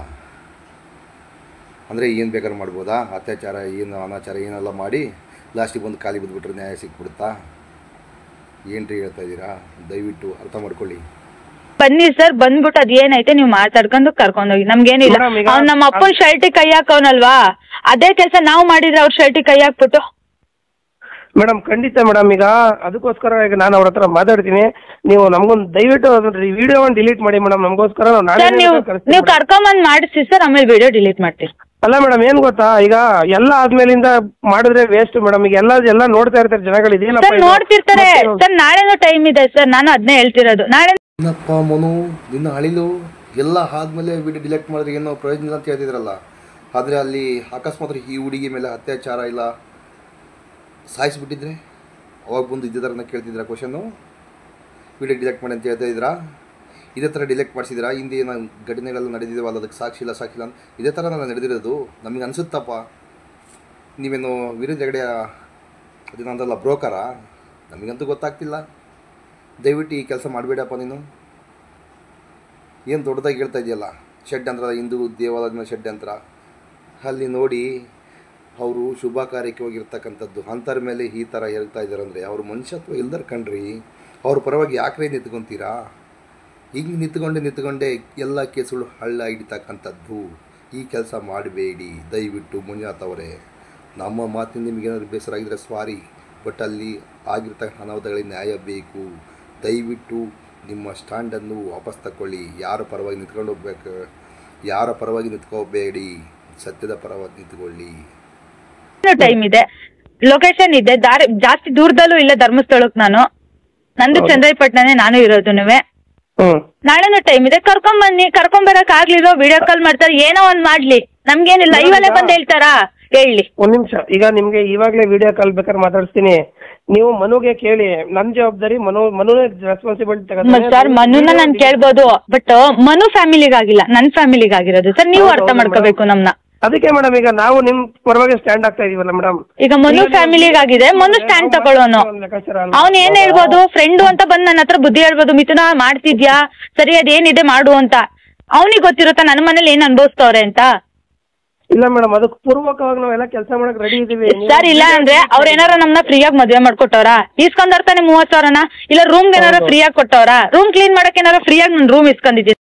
ಅಂದರೆ ಏನು ಬೇಕಾದ್ರೂ ಮಾಡ್ಬೋದಾ? ಅತ್ಯಾಚಾರ ಏನು ಅನಾಚಾರ ಏನೆಲ್ಲ ಮಾಡಿ ಲಾಸ್ಟಿಗೆ ಬಂದು ಖಾಲಿ ಬಿದ್ದುಬಿಟ್ರೆ ನ್ಯಾಯ ಸಿಕ್ಬಿಡುತ್ತಾ? ಏನು ರೀ ಹೇಳ್ತಾ ಇದ್ದೀರಾ? ದಯವಿಟ್ಟು ಅರ್ಥ ಮಾಡ್ಕೊಳ್ಳಿ. ಬನ್ನಿ ಸರ್, ಬಂದ್ಬಿಟ್ಟು ಅದೇನೈತೆ ನೀವು ಮಾತಾಡ್ಕೊಂಡು ಕರ್ಕೊಂಡೋಗಿ, ನಮ್ಗೇನಿಲ್ಲ. ಅವ್ನು ನಮ್ಮ ಅಪ್ಪನ ಶರ್ಟಿಗೆ ಕೈ ಹಾಕವನಲ್ವಾ, ಅದೇ ಕೆಲಸ ನಾವು ಮಾಡಿದ್ರೆ ಅವ್ರ ಶರ್ಟಿಗೆ ಕೈ ಹಾಕ್ಬಿಟ್ಟು. ಮೇಡಮ್ ಖಂಡಿತ ಮೇಡಮ್, ಈಗ ಅದಕ್ಕೋಸ್ಕರ ಈಗ ನಾನು ಅವ್ರ ಹತ್ರ ಮಾತಾಡ್ತೀನಿ. ನೀವು ನಮ್ಗೊಂದು ದಯವಿಟ್ಟು ವಿಡಿಯೋ ಡಿಲೀಟ್ ಮಾಡಿ ಮೇಡಮ್, ನಮಗೋಸ್ಕರ. ನೀವು ಕರ್ಕೊಂಬಂದ್ ಮಾಡಿಸಿ ಸರ್, ಆಮೇಲೆ ವಿಡಿಯೋ ಡಿಲೀಟ್ ಮಾಡ್ತೀರಿ. ಅಲ್ಲ ಮೇಡಮ್, ಏನ್ ಗೊತ್ತಾ, ಈಗ ಎಲ್ಲ ಆದ್ಮೇಲಿಂದ ಮಾಡಿದ್ರೆ ವೇಸ್ಟ್ ಮೇಡಮ್. ಈಗ ಎಲ್ಲ ನೋಡ್ತಾ ಇರ್ತಾರೆ ಜನಗಳು, ಇದೇನಪ್ಪ ನೋಡ್ತಿರ್ತಾರೆ ಸರ್. ನಾಳೆನೂ ಟೈಮ್ ಇದೆ ಸರ್, ನಾನು ಅದನ್ನೇ ಹೇಳ್ತಿರೋದು. ನಾಳೆ ಏನಪ್ಪ ಮನು, ನಿನ್ನ ಅಳಿಲು ಎಲ್ಲ ಆದಮೇಲೆ ವಿಡಿಯೋ ಡಿಲೀಟ್ ಮಾಡಿದ್ರೆ ಏನೋ ಪ್ರಯೋಜನ ಇಲ್ಲ ಅಂತ ಹೇಳ್ತಿದ್ರಲ್ಲ. ಆದರೆ ಅಲ್ಲಿ ಅಕಸ್ಮಾತ್ ಈ ಹುಡುಗಿ ಮೇಲೆ ಅತ್ಯಾಚಾರ ಇಲ್ಲ ಸಾಯಿಸ್ಬಿಟ್ಟಿದ್ರೆ ಅವಾಗ ಬಂದು ಇದೇ ಥರನ ಕೇಳ್ತಿದ್ರ ಕ್ವಶನ್ನು? ವಿಡಿಯೋ ಡಿಲೀಟ್ ಮಾಡಿ ಅಂತ ಹೇಳ್ತಾ ಇದ್ರಾ? ಇದೇ ಥರ ಡಿಲೀಟ್ ಮಾಡಿಸಿದ್ರಾ? ಹಿಂದೆ ಏನೋ ಘಟನೆಗಳೆಲ್ಲ ನಡೆದಿದ್ದಾವಲ್ಲ, ಅದಕ್ಕೆ ಸಾಕ್ಷಿ ಇಲ್ಲ ಇದೇ ಥರ ನಾನು ನಡೆದಿರೋದು ನಮಗೆ ಅನಿಸುತ್ತಪ್ಪ. ನೀವೇನು ವಿರುದ್ಧ ಹೆಗಡೆಯ ಅದೇನಂದಲ್ಲ ಬ್ರೋಕರಾ? ನಮಗಂತೂ ಗೊತ್ತಾಗ್ತಿಲ್ಲ. ದಯವಿಟ್ಟು ಈ ಕೆಲಸ ಮಾಡಬೇಡಪ್ಪ. ನೀನು ಏನು ದೊಡ್ಡದಾಗಿ ಹೇಳ್ತಾ ಇದೆಯಲ್ಲ, ಷಡ್ಯಂತ್ರ, ಹಿಂದೂ ದೇವಾಲಯದ ಮೇಲೆ ಷಡ್ಯಂತ್ರ. ಅಲ್ಲಿ ನೋಡಿ ಅವರು ಶುಭ ಕಾರ್ಯಕ್ಕೆ ಹೋಗಿರ್ತಕ್ಕಂಥದ್ದು, ಅಂಥರ ಮೇಲೆ ಈ ಥರ ಹೇಳ್ತಾ ಇದ್ದಾರೆ ಅಂದರೆ ಅವ್ರ ಮನುಷ್ಯತ್ವ ಇಲ್ದರ್ ಕಣ್ರಿ. ಅವ್ರ ಪರವಾಗಿ ಯಾಕ್ರೆ ನಿಂತ್ಕೊತೀರಾ? ಹಿಂಗೆ ನಿಂತ್ಕೊಂಡೆ ಎಲ್ಲ ಕೇಸುಗಳು ಹಳ್ಳ ಹಿಡಿತಕ್ಕಂಥದ್ದು. ಈ ಕೆಲಸ ಮಾಡಬೇಡಿ ದಯವಿಟ್ಟು ಮಂಜುನಾಥ್ ಅವರೇ. ನಮ್ಮ ಮಾತಿನ ನಿಮಗೇನಾದ್ರು ಬೇಸರ ಆಗಿದ್ರೆ ಸಾರಿ, ಬಟ್ ಅಲ್ಲಿ ಆಗಿರ್ತಕ್ಕಂಥ ಅನಾಹುತಗಳಿಗೆ ನ್ಯಾಯ ಬೇಕು. ದಯವಿಟ್ಟು ನಿಮ್ಮ ಸ್ಟ್ಯಾಂಡನ್ನು ವಾಪಸ್ ತಗೊಳ್ಳಿ. ಯಾರ ಪರವಾಗಿ ನಿಂತ್ಕೊಂಡು ಹೋಗ್ಬೇಕು, ಯಾರ ಪರವಾಗಿ ನಿಂತ್ಕೋಬೇಡಿ, ಸತ್ಯದ ಪರವಾಗಿ ನಿಂತ್ಕೊಳ್ಳಿ. ಟೈಮ್ ಇದೆ, ಲೊಕೇಶನ್ ಇದೆ, ದಾರಿ ಜಾಸ್ತಿ ದೂರದಲ್ಲೂ ಇಲ್ಲ ಧರ್ಮಸ್ಥಳಕ್ಕೆ. ನಂದು ಚಂದ್ರಾಯಪಟ್ಟಣನೇ ನಾನು ಇರೋದುನುವೆ. ನಾಳೆನೂ ಟೈಮ್ ಇದೆ, ಕರ್ಕೊಂಬನ್ನಿ. ಕರ್ಕೊಂಬರಕ್ ಆಗ್ಲಿರೋ ವಿಡಿಯೋ ಕಾಲ್ ಮಾಡ್ತಾರೆ, ಏನೋ ಒಂದ್ ಮಾಡ್ಲಿ, ನಮ್ಗೇನಿಲ್ಲ. ಲೈವಲ್ಲೇ ಬಂದ್ ಹೇಳ್ತಾರಾ? ಹೇಳಿ. ಒಂದ್ ನಿಮಿಷ, ಈಗ ನಿಮ್ಗೆ ಇವಾಗ್ಲೇ ವಿಡಿಯೋ ಕಾಲ್ ಬೇಕಾದ್ರೆ ಮಾತಾಡ್ತೀನಿ. ನೀವು ಮನುಗೆ ಕೇಳಿ, ನನ್ ಜವಾಬ್ದಾರಿ ಮನುನೇ ರೆಸ್ಪಾನ್ಸಿಬಿಲಿಟಿ ಸರ್. ಮನುನ ನಾನ್ ಕೇಳ್ಬೋದು, ಬಟ್ ಮನು ಫ್ಯಾಮಿಲಿಗಾಗಿಲ್ಲ, ನನ್ ಫ್ಯಾಮಿಲಿಗಾಗಿರೋದು ಸರ್. ನೀವು ಅರ್ಥ ಮಾಡ್ಕೋಬೇಕು ನಮ್ನ. ಅದಕ್ಕೆ ಮೇಡಮ್ ಈಗ ನಾವು ನಿಮ್ ಪರವಾಗಿ ಸ್ಟ್ಯಾಂಡ್ ಆಗ್ತಾ ಇದೀವಲ್ಲ ಮೇಡಮ್. ಈಗ ಮನು ಫ್ಯಾಮಿಲಿಗಾಗಿದೆ, ಮನು ಸ್ಟ್ಯಾಂಡ್ ತಗೊಳ್ಳೋನು. ಅವ್ನ್ ಏನ್ ಹೇಳ್ಬೋದು, ಫ್ರೆಂಡು ಅಂತ ಬಂದ್ ನನ್ನ ಹತ್ರ ಬುದ್ಧಿ ಹೇಳ್ಬೋದು, ಮಿಥುನ ಮಾಡ್ತಿದ್ಯಾ ಸರಿ, ಅದೇನಿದೆ ಮಾಡು ಅಂತ. ಅವನಿಗೆ ಗೊತ್ತಿರುತ್ತಾ ನನ್ನ ಮನೇಲಿ ಏನ್ ಅನ್ಭವಿಸ್ತವ್ರೆ ಅಂತ? ಇಲ್ಲ ಮೇಡಮ್, ಅದಕ್ಕೆ ಪೂರ್ವಕವಾಗಿ ನಾವೆಲ್ಲ ಕೆಲಸ ಮಾಡಕ್ ರೆಡಿ ಇದೀವಿ ಸರ್. ಇಲ್ಲ ಅಂದ್ರೆ ಅವ್ರ ಏನಾರ ನಮ್ನ ಫ್ರೀಯಾಗಿ ಮದ್ವೆ ಮಾಡ್ಕೊಟ್ಟವ್ರ? ಇಸ್ಕೊಂಡರ್ತಾನೆ 30,000ನ? ಇಲ್ಲ ರೂಮ್ ಏನಾರ ಫ್ರೀಯಾಗಿ ಕೊಟ್ಟವ್ರ? ರೂಮ್ ಕ್ಲೀನ್ ಮಾಡಕ್ ಏನಾರ ಫ್ರೀಯಾಗಿ ನನ್ ರೂಮ್ ಇಸ್ಕೊಂಡಿದ್ದೀನಿ.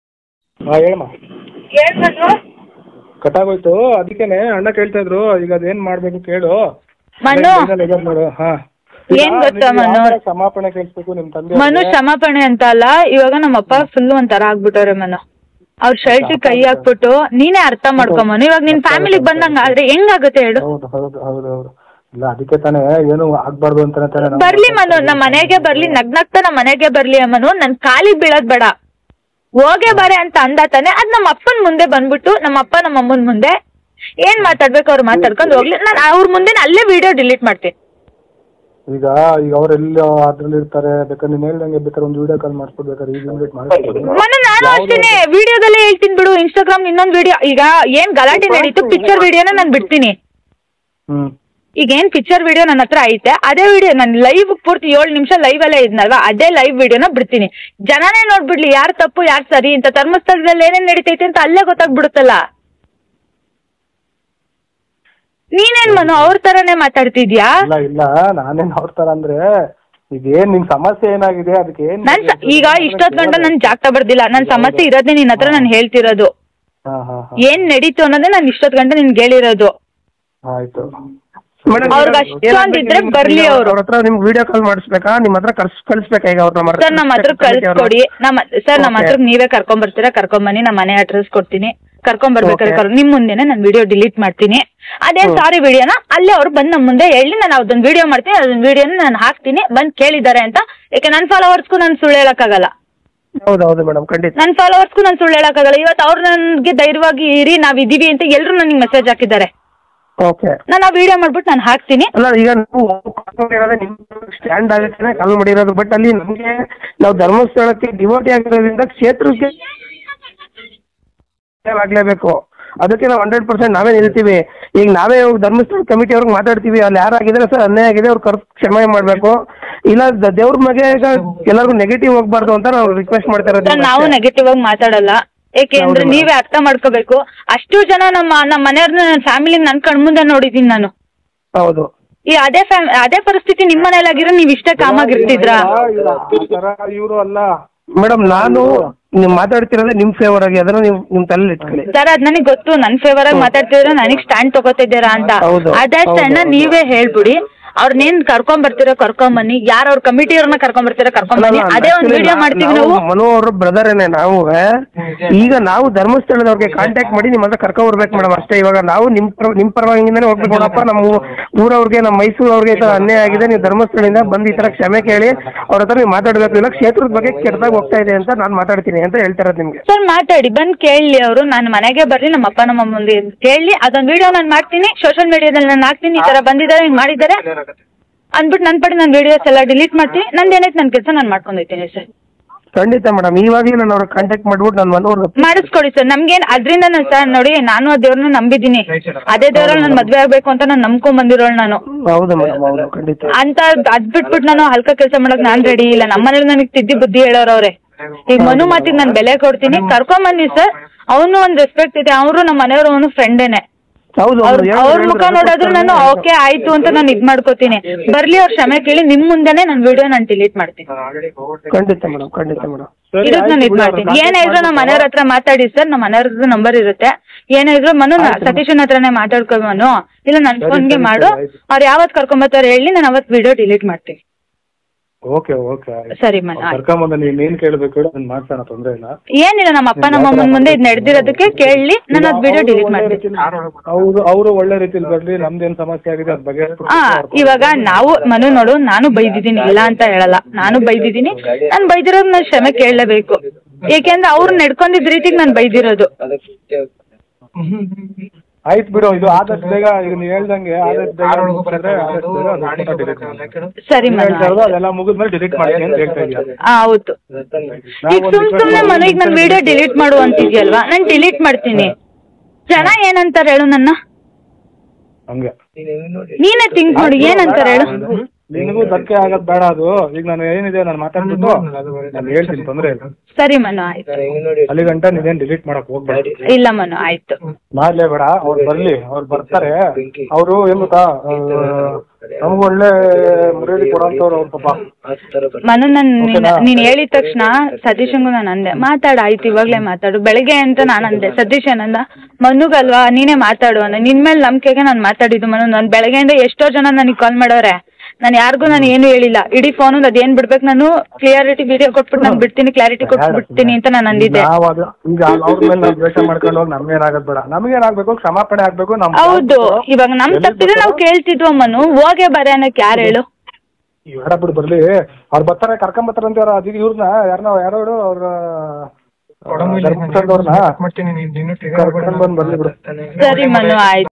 ಕಟ್ಟಾಗೋಯ್ತು, ಅದಕ್ಕೇನೆ ಅಣ್ಣ ಕೇಳ್ತಾ ಇದ್ರು. ಈಗ ಅದೇನ್ ಮಾಡ್ಬೇಕು ಕೇಳು ಮನು. ಏನ್ ಗೊತ್ತಾ ಮನು, ಕ್ಷಮಾಪಣೆ ಕೇಳಿಸ್ಬೇಕು ನಿಮ್ ತಂದೆ. ಮನು ಕ್ಷಮಾಪಣೆ ಅಂತ ಅಲ್ಲ, ಇವಾಗ ನಮ್ಮಪ್ಪ ಫುಲ್ ಒಂಥರ ಆಗ್ಬಿಟ್ಟವ್ರೆ ಮನು. ಅವ್ರ ಶರ್ಟ್ ಕೈ ಹಾಕ್ಬಿಟ್ಟು ನೀನೇ ಅರ್ಥ ಮಾಡ್ಕೊಂಬನು. ಇವಾಗ ನಿನ್ ಫ್ಯಾಮಿಲಿಗೆ ಬಂದಂಗ ಆದ್ರೆ ಹೆಂಗಾಗುತ್ತೆ ಹೇಳು? ಇಲ್ಲ ಅದಕ್ಕೆ ತಾನೇ ಏನು ಆಗ್ಬಾರ್ದು ಅಂತ ಬರ್ಲಿ ಮನು, ನಮ್ಮ ಮನೆಗೆ ಬರ್ಲಿ, ನಗ್ನಗ್ತಾ ನಮ್ಮ ಮನೆಗೆ ಬರ್ಲಿ ಮನು. ನನ್ ಕಾಲಿಗೆ ಬೀಳೋದ್ ಬೇಡ, ಹೋಗೇ ಬಾರೆ ಅಂತ ಅಂದ ತಾನೆ. ಅದ್ ನಮ್ಮ ಅಪ್ಪನ ಮುಂದೆ ಬಂದ್ಬಿಟ್ಟು, ನಮ್ಮ ಅಪ್ಪ ನಮ್ಮ ಅಮ್ಮನ ಮುಂದೆ ಏನ್ ಮಾತಾಡ್ಬೇಕು ಅವ್ರು ಮಾತಾಡ್ಕೊಂಡು ಹೋಗ್ಲಿ. ನಾನು ಅವ್ರ ಮುಂದೆ ಅಲ್ಲೇ ವಿಡಿಯೋ ಡಿಲೀಟ್ ಮಾಡ್ತೀನಿ. ಈಗ ಅವರೆಲ್ಲ ಅದ್ರಲ್ಲಿ ಇರ್ತಾರೆ, ಬೇಕಾದ್ರೆ ನೀನ್ ಹೇಳ್ದಂಗೆ ಬೇಕಾದ್ರೆ ಒಂದು ವಿಡಿಯೋ ಕಾಲ್ ಮಾಡಿಸ್ಕೊಡ್ಬೇಕಾದ್ರೆ ಈಗ ಡಿಲೀಟ್ ಮಾಡ್ತೀನಿ. ನಾನು ಅಷ್ಟೇನೆ ವಿಡಿಯೋದಲ್ಲೇ ಹೇಳ್ತೀನಿ ಬಿಡು. ಇನ್ಸ್ಟಾಗ್ರಾಮ್ ಇನ್ನೊಂದು ವಿಡಿಯೋ, ಈಗ ಏನ್ ಗಲಾಟೆ ನಡೀತು ಪಿಕ್ಚರ್ ವಿಡಿಯೋನ ನಾನು ಬಿಡ್ತೀನಿ. ಈಗ ಏನ್ ಪಿಕ್ಚರ್ ವಿಡಿಯೋ ನನ್ನ ಹತ್ರ ಐತೆ, ಅದೇ ವಿಡಿಯೋ ನಾನು ಲೈವ್ ಪೂರ್ತಿ 7 ನಿಮಿಷ ಲೈವ್ ಅಲ್ಲೇ ಇದ್ನಲ್ವಾ, ಅದೇ ಲೈವ್ ವಿಡಿಯೋನ ಬಿಡ್ತೀನಿ. ಜನನೇ ನೋಡ್ಬಿಡ್ಲಿ ಯಾರು ತಪ್ಪು ಯಾರು ಸರಿ ಅಂತ. ಧರ್ಮಸ್ಥಳದಲ್ಲಿ ಏನೇನ್ ನಡೀತೈತೆ ಅಂತ ಅಲ್ಲೇ ಗೊತ್ತಾಗ್ಬಿಡುತ್ತಲ್ಲ. ನೀನೇನ್ ಮನು ಅವ್ರ ತರನೇ ಮಾತಾಡ್ತಿದ್ಯಾ? ಇಲ್ಲ ನಾನೇನ್ ಅವ್ರ ತರ ಅಂದ್ರೆ ಈಗ ಏನ್ ನಿನ್ ಸಮಸ್ಯೆ ಏನಾಗಿದೆ ಅದಕ್ಕೆ ಈಗ ಇಷ್ಟೊತ್ ಗಂಟ ನನ್ ಜಾಗ್ತಾ ಬರ್ದಿಲ್ಲ. ನನ್ ಸಮಸ್ಯೆ ಇರೋದೇ ನಿನ್ ಹತ್ರ ನಾನು ಹೇಳ್ತಿರೋದು. ಏನ್ ನಡೀತು ಅನ್ನೋದೇ ನಾನು ಇಷ್ಟೊತ್ ಗಂಟ ನಿನ್ಗೆ ಹೇಳಿರೋದು. ಆಯ್ತು, ಅವ್ರಿಗೆ ಅಷ್ಟೊಂದಿದ್ರೆ ಬರ್ಲಿ. ಅವ್ರ ಹತ್ರ ನಿಮ್ಗೆ ವಿಡಿಯೋ ಕಾಲ್ ಮಾಡಿಸ್ಬೇಕಾ, ನಿಮ್ ಹತ್ರ ಕಳಿಸ್ಬೇಕಾ? ಈಗ ಸರ್ ನಮ್ಮ ಹತ್ರ ಕಳ್ಸ್ಕೊಡಿ. ಸರ್ ನಮ್ಮ ಹತ್ರ ನೀವೇ ಕರ್ಕೊಂಡ್ ಬರ್ತೀರಾ, ಕರ್ಕೊಂಬನ್ನಿ. ನಮ್ಮ ಮನೆ ಅಡ್ರೆಸ್ ಕೊಡ್ತೀನಿ, ಕರ್ಕೊಂಡ್ ಬರ್ಬೇಕಾದ್ರೆ ನಿಮ್ ಮುಂದೆನೆ ನಾನು ವಿಡಿಯೋ ಡಿಲೀಟ್ ಮಾಡ್ತೀನಿ. ಅದೇನ್ ಸಾರಿ ವಿಡಿಯೋನ ಅಲ್ಲೇ ಅವ್ರು ಬಂದ್ ನಮ್ಮ ಮುಂದೆ ಹೇಳಿ ನಾನು ಅದೊಂದು ವಿಡಿಯೋ ಮಾಡ್ತೀನಿ, ಅದೊಂದು ವಿಡಿಯೋನ ನಾನು ಹಾಕ್ತೀನಿ, ಬಂದ್ ಕೇಳಿದ್ದಾರೆ ಅಂತ. ಯಾಕೆ ನನ್ನ ಫಾಲೋವರ್ಸ್ಗೂ ನಾನು ಸುಳ್ಳು ಹೇಳಕ್ಕಾಗಲ್ಲ. ಹೌದೌದು ಮೇಡಮ್, ಖಂಡಿತ. ನನ್ನ ಫಾಲೋವರ್ಸ್ಗೂ ನಾನು ಸುಳ್ಳು ಹೇಳಕ್ಕಾಗಲ್ಲ. ಇವತ್ತು ಅವ್ರು ನನ್ಗೆ ಧೈರ್ಯವಾಗಿ ಇರಿ ನಾವ್ ಇದೀವಿ ಅಂತ ಎಲ್ರು ನನಗೆ ಮೆಸೇಜ್ ಹಾಕಿದ್ದಾರೆ. ನಾನು ಆ ವಿಡಿಯೋ ಮಾಡ್ಬಿಟ್ಟು ನಾನು ಹಾಕ್ತೀನಿ. ಅಲ್ಲ ಈಗ ಸ್ಟ್ಯಾಂಡ್ ಆಗುತ್ತೆ ಕಾಲ್ ಮಾಡಿರೋದು, ಬಟ್ ಅಲ್ಲಿ ನಮ್ಗೆ ನಾವು ಧರ್ಮಸ್ಥಳಕ್ಕೆ ಡಿವೋಟಿ ಆಗಿರೋದ್ರಿಂದ ಕ್ಷೇತ್ರಕ್ಕೆ ಆಗ್ಲೇಬೇಕು. ಅದಕ್ಕೆ ನಾವು 100% ನಾವೇ ನಿಲ್ತೀವಿ. ಈಗ ನಾವೇ ಧರ್ಮಸ್ಥಳ ಕಮಿಟಿ ಅವ್ರಿಗೆ ಮಾತಾಡ್ತೀವಿ, ಅಲ್ಲಿ ಯಾರಾಗಿದ್ದಾರೆ ಸರ್ ಅನ್ಯಾಯ ಆಗಿದೆ ಅವ್ರು ಕ್ಷಮೆ ಮಾಡ್ಬೇಕು, ಇಲ್ಲ ದೇವ್ರ ಬಗ್ಗೆ ಎಲ್ಲರಿಗೂ ನೆಗೆಟಿವ್ ಹೋಗ್ಬಾರ್ದು ಅಂತ ನಾವು ರಿಕ್ವೆಸ್ಟ್ ಮಾಡ್ತಾ ಇರೋದು. ನಾವು ನೆಗೆಟಿವ್ ಆಗಿ ಮಾತಾಡಲ್ಲ, ಏಕೆಂದ್ರೆ ನೀವೇ ಅರ್ಥ ಮಾಡ್ಕೋಬೇಕು. ಅಷ್ಟು ಜನ ನಮ್ಮ ಮನೆಯವ್ರನ್ನ ನನ್ನ ಫ್ಯಾಮಿಲಿ ನನ್ ಕಣ್ಮುಂದೆ ನೋಡಿದೀನಿ ನಾನು. ಹೌದು. ಈ ಅದೇ ಪರಿಸ್ಥಿತಿ ನಿಮ್ಮ ಮನೇಲಾಗಿರೋ ನೀವ್ ಇಷ್ಟೇ ಕಾಮಾಗಿರ್ತಿದ್ರಾ? ಇವರು ಅಲ್ಲ ಮೇಡಮ್, ನಾನು ನೀವು ಮಾತಾಡ್ತಿರೋದೇ ನಿಮ್ ಫೇವರ್ ಆಗಿ, ಅದನ್ನ ನೀವು ನಿಮ್ ತಲೆಯಲ್ಲಿ ಇಟ್ಕೊಳ್ಳಿ ಸರ್. ಅದ್ ನನಗೆ ಗೊತ್ತು, ನನ್ ಫೇವರ್ ಆಗಿ ಮಾತಾಡ್ತಿದ್ರೆ ನನಗ್ ಸ್ಟ್ಯಾಂಡ್ ತಗೋತಿದ್ದೀರಾ ಅಂತ. ಅದೇ ಸ್ಟ್ಯಾಂಡ್ ನೀವೇ ಹೇಳ್ಬಿಡಿ. ಅವ್ರನ್ನೇನ್ ಕರ್ಕೊಂಡ್ ಬರ್ತೀರೋ ಕರ್ಕೊಂಬನ್ನಿ, ಯಾರು ಅವ್ರ ಕಮಿಟಿ ಅವ್ರನ್ನ ಕರ್ಕೊಂಡ್ ಬರ್ತೀರೋ ಕರ್ಕೊಂಬನ್ನಿ. ಅದೇ ಒಂದು ವಿಡಿಯೋ ಮಾಡ್ತೀವಿ ನಾವು. ಮನು ಅವ್ರ ಬ್ರದರೇನೆ ನಾವು. ಈಗ ನಾವು ಧರ್ಮಸ್ಥಳದವ್ರಿಗೆ ಕಾಂಟ್ಯಾಕ್ಟ್ ಮಾಡಿ ನಿಮ್ಮ ಹತ್ರ ಕರ್ಕೊಂಡ್ ಬರ್ಬೇಕು ಮೇಡಮ್ ಅಷ್ಟೇ. ಇವಾಗ ನಾವು ನಿಮ್ ಪರವಾಗಿಂದಾನೆ ಹೋಗ್ಬೇಕು ನೋಡಪ್ಪ, ನಮ್ಮ ಊರವ್ರಿಗೆ, ನಮ್ಮ ಮೈಸೂರು ಅವ್ರಿಗೆ ಈ ತರ ಅನ್ಯಾಯ ಆಗಿದೆ, ನೀವು ಧರ್ಮಸ್ಥಳದಿಂದ ಬಂದು ಈ ತರ ಕ್ಷಮೆ ಕೇಳಿ ಅವ್ರ ಹತ್ರ ನೀವು ಮಾತಾಡ್ಬೇಕು. ಇಲ್ಲ ಕ್ಷೇತ್ರದ ಬಗ್ಗೆ ಕೆಟ್ಟದಾಗ ಹೋಗ್ತಾ ಇದೆ ಅಂತ ನಾನು ಮಾತಾಡ್ತೀನಿ ಅಂತ ಹೇಳ್ತಾರದು ನಿಮ್ಗೆ. ಸರ್ ಮಾತಾಡಿ, ಬಂದ್ ಕೇಳಿ. ಅವರು ನಾನು ಮನೆಗೆ ಬರ್ಲಿ, ನಮ್ಮ ಅಪ್ಪ ನಮ್ಮ ಮುಂದೆ ಕೇಳಿ, ಅದೊಂದು ವಿಡಿಯೋ ನಾನು ಮಾಡ್ತೀನಿ, ಸೋಷಿಯಲ್ ಮೀಡಿಯಾದಲ್ಲಿ ನಾನು ಹಾಕ್ತೀನಿ, ಈ ತರ ಬಂದಿದ್ದಾರೆ, ಹಿಂಗ್ ಮಾಡಿದ್ದಾರೆ ಅಂದ್ಬಿಟ್ಟು ನನ್ನ ಪಡಿ ನಾನು ವಿಡಿಯೋಸ್ ಎಲ್ಲ ಡಿಲೀಟ್ ಮಾಡ್ತೀನಿ. ನಂದು ಏನೈತೆ ನನ್ನ ಕೆಲಸ ನಾನು ಮಾಡ್ಕೊಂಡಿರ್ತೀನಿ ಸರ್. ಖಂಡಿತ ಮೇಡಮ್, ಇವಾಗಲೇ ನಾನು ಅವ್ರಿಗೆ ಕಾಂಟ್ಯಾಕ್ಟ್ ಮಾಡ್ಬಿಟ್ಟು ನಾನು ಮನೋರ್ಗೆ ಮಾಡಿಸ್ಕೊಡಿ ಸರ್. ನಮ್ಗೇನು ಅದರಿಂದ ಸರ್ ನೋಡಿ, ನಾನು ಆ ದೇವ್ರನ್ನ ನಂಬಿದ್ದೀನಿ, ಅದೇ ದೇವ್ರಲ್ಲಿ ನಾನು ಮದ್ವೆ ಆಗ್ಬೇಕು ಅಂತ ನಾನು ನಂಬ್ಕೊಂಡ್ ಬಂದಿರೋಳು ನಾನು. ಹೌದು ಮೇಡಮ್, ಹೌದು ಖಂಡಿತ. ಅಂತ ಅದ್ ಬಿಟ್ಬಿಟ್ಟು ನಾನು ಹಲ್ಕ ಕೆಲಸ ಮಾಡಕ್ ನಾನ್ ರೆಡಿ ಇಲ್ಲ. ನಮ್ಮನೇಲಿ ನನಗೆ ತಿದ್ದಿ ಬುದ್ಧಿ ಹೇಳೋರವ್ರೆ. ಈಗ ಮನು ಮಾತಿಗೆ ನಾನು ಬೆಲೆ ಕೊಡ್ತೀನಿ, ಕರ್ಕೊಂಬನ್ನಿ ಸರ್. ಅವನು ಒಂದು ರೆಸ್ಪೆಕ್ಟ್ ಇದೆ, ಅವರು ನಮ್ಮ ಮನೆಯವರು ಅವನು ಫ್ರೆಂಡೇನೆ. ಅವ್ರ ಮುಖ ನೋಡೋದ್ರು ನಾನು ಓಕೆ ಆಯ್ತು ಅಂತ ನಾನು ಇದ್ ಮಾಡ್ಕೋತೀನಿ. ಬರ್ಲಿ, ಅವ್ರ ಕ್ಷಮೆ ಕೇಳಿ, ನಿಮ್ ಮುಂದೆನೆ ನನ್ನ ವಿಡಿಯೋ ನಾನು ಡಿಲೀಟ್ ಮಾಡ್ತೀನಿ. ಖಂಡಿತ ಮೇಡಮ್, ಖಂಡಿತ ಮೇಡಮ್. ಇದಕ್ಕೆ ನಾನು ಇದ್ ಮಾಡ್ತೀನಿ. ಏನಾದ್ರು ನಮ್ಮ ಮನೆಯವ್ರ ಹತ್ರ ಮಾತಾಡಿ ಸರ್, ನಮ್ಮ ಮನೆಯವ್ರದ್ದು ನಂಬರ್ ಇರುತ್ತೆ. ಏನಾದ್ರು ಮನು ಸತೀಶನ್ ಹತ್ರನೇ ಮಾತಾಡ್ಕೊಬನು, ಇಲ್ಲ ನನ್ನ ಫೋನ್ಗೆ ಮಾಡು, ಅವ್ರು ಯಾವತ್ ಕರ್ಕೊಂಬರ್ತಾರೆ ಹೇಳಿ, ನಾನು ಅವತ್ ವಿಡಿಯೋ ಡಿಲೀಟ್ ಮಾಡ್ತೀನಿ. ಓಕೆ ಓಕೆ ಸರಿ ಮನ ಕರ್ಕೊಂಬಂದ ನೀನ್ ಏನ್ ಕೇಳ್ಬೇಕು ಹೇಳಿ ನಾನು ಮಾಡ್ತಾನ, ತೊಂದ್ರೆ ಇಲ್ಲ. ಏನಿಲ್ಲ, ನಮ್ಮ ಅಪ್ಪ ನಮ್ಮ ಅಮ್ಮನ ಮುಂದೆ ಇದು ನಡೆದಿರೋದಕ್ಕೆ ಕೇಳಿ ನಾನು ಅದ್ ವಿಡಿಯೋ ಡಿಲೀಟ್ ಮಾಡ್ತೀನಿ. ಅವರು ಒಳ್ಳೆ ರೀತಿಲಿ ಬರ್ಲಿ, ನಮ್ದೇನ್ ಸಮಸ್ಯೆ ಆಗಿದೆ ಅದ್ ಬಗ್ಗೆ. ಇವಾಗ ನಾವು ಮನು ನೋಡು, ನಾನು ಬೈದಿದ್ದೀನಿ, ಇಲ್ಲ ಅಂತ ಹೇಳಲ್ಲ, ನಾನು ಬೈದಿದ್ದೀನಿ. ನಾನು ಬೈದಿರೋದು ನಾನು ಕ್ಷಮೆ ಕೇಳಲೇಬೇಕು, ಏಕೆಂದ್ರೆ ಅವ್ರು ನಡ್ಕೊಂಡಿದ್ ರೀತಿಗೆ ನಾನು ಬೈದಿರೋದು. ಆಯ್ತು ಬಿಡು, ಇದು ಆದಷ್ಟು ಬೇಗ ಈಗ ನೀವು ಹೇಳ್ದಂಗೆ ಆದಷ್ಟು ಸರಿ ಅದೆಲ್ಲ ಮುಗಿದ್ಮೇಲೆ ಡಿಲೀಟ್ ಮಾಡ್ತೀನಿ ಅಂತ ಹೇಳ್ತಾ ಇದ್ದೀವಿ. ಹೌದು. ಈಗ ಸುಮ್ನೆ ಮನೆಗೆ ನಾನು ವಿಡಿಯೋ ಡಿಲೀಟ್ ಮಾಡು ಅಂತಿದ್ಯಲ್ವಾ, ನಾನು ಡಿಲೀಟ್ ಮಾಡ್ತೀನಿ. ಜನ ಏನಂತಾರೆ ಹೇಳು ನನ್ನ? ಹಂಗೆ ನೀನೇ ಥಿಂಕ್ ಮಾಡಿ, ಏನಂತಾರೆ ಹೇಳು? ನಿನಗೂ ಧಕ್ಕೆ ಆಗೋದ್ ಬೇಡ. ಅದು ಈಗ ನಾನು ಏನಿದೆ ನಾನು ಮಾತಾಡ್ಬಿಟ್ಟು ನಾನು ಹೇಳ್ತೀನಿ, ತೊಂದ್ರೆ ಇಲ್ಲ. ಸರಿ ಮನು, ಆಯ್ತು. ಅಲ್ಲಿ ಗಂಟ ನೀನೇನ್ ಡಿಲೀಟ್ ಮಾಡಕ್ ಹೋಗ್ಬೇಡ. ಇಲ್ಲ ಮನು, ಆಯ್ತು. ಮಾಡ್ಲೇ ಬೇಡ, ಅವ್ರು ಬರ್ಲಿ, ಅವ್ರು ಬರ್ತಾರೆ. ಅವರು ಏನ್ ಗೊತ್ತಾ, ನಮ್ಗೆ ಒಳ್ಳೆ ಮರ್ಯಾದೆ ಕೊಡೋಂಥವ್ರು ಅವ್ರ ಪಾಪ. ಮನು, ನೀನ್ ಹೇಳಿದ ತಕ್ಷಣ ಸತೀಶಂಗೂ ನಾನು ಅಂದೆ, ಮಾತಾಡು ಆಯ್ತು, ಇವಾಗ್ಲೇ ಮಾತಾಡು. ಬೆಳಿಗ್ಗೆ ಅಂತ ನಾನು ಅಂದೆ, ಸತೀಶ್ ಏನಂದ, ಮನುಗಲ್ವಾ ನೀನೇ ಮಾತಾಡು ಅಂದ. ನಿನ್ ಮೇಲೆ ನಂಬಿಕೆಗೆ ನಾನು ಮಾತಾಡಿದ್ದು ಮನು. ನಾನು ಬೆಳಗ್ಗೆಯಿಂದ ಎಷ್ಟೋ ಜನ ನನಗೆ ಕಾಲ್ ಮಾಡೋರೆ, ನಾನು ಯಾರಿಗೂ ನಾನು ಏನು ಹೇಳಿಲ್ಲ. ಇಡೀ ಫೋನ್ ಅದೇನ್ ಬಿಡ್ಬೇಕು, ನಾನು ಕ್ಲಿಯರಿಟಿ ವಿಡಿಯೋ ಕೊಟ್ಬಿಟ್ಟು ನಾನು ಬಿಡ್ತೀನಿ, ಕ್ಲಾರಿಟಿ ಕೊಟ್ಬಿಡ್ತೀನಿ ಅಂತ ನಾನು ಅಂದಿದ್ದೆ. ಈಗ ಅವ್ರ ಮೇಲೆ ನಾವು ದ್ವೇಷ ಮಾಡ್ಕೊಂಡು ಹೋಗಿ ನಮ್ಗೇನಾಗದ್ ಬೇಡ, ನಮ್ಗೇನಾಗ್ಬೇಕು ಕ್ಷಮಾಪಣೆ ಆಗ್ಬೇಕು. ಹೌದು, ಇವಾಗ ನಮ್ ತಪ್ಪಿದ್ರೆ ನಾವು ಕೇಳ್ತಿದ್ವು ಮನು, ಹೋಗೇ ಬರ ಅನ್ನಕ್ ಯಾರು ಹೇಳು? ಬೇಡ ಬಿಡು, ಬರ್ಲಿ, ಅವ್ರು ಬರ್ತಾರೆ, ಕರ್ಕೊಂಬರ್ತಾರೆ ಅಂತ. ಅದಕ್ಕೆ ಇವ್ರನ್ನ ಯಾರೋ ಅವ್ರ ಕರ್ಕೊಂಡ್ ಬಂದ್ ಬರ್ಲಿ ಬಿಡು. ಸರಿ ಮನು, ಆಯ್ತು.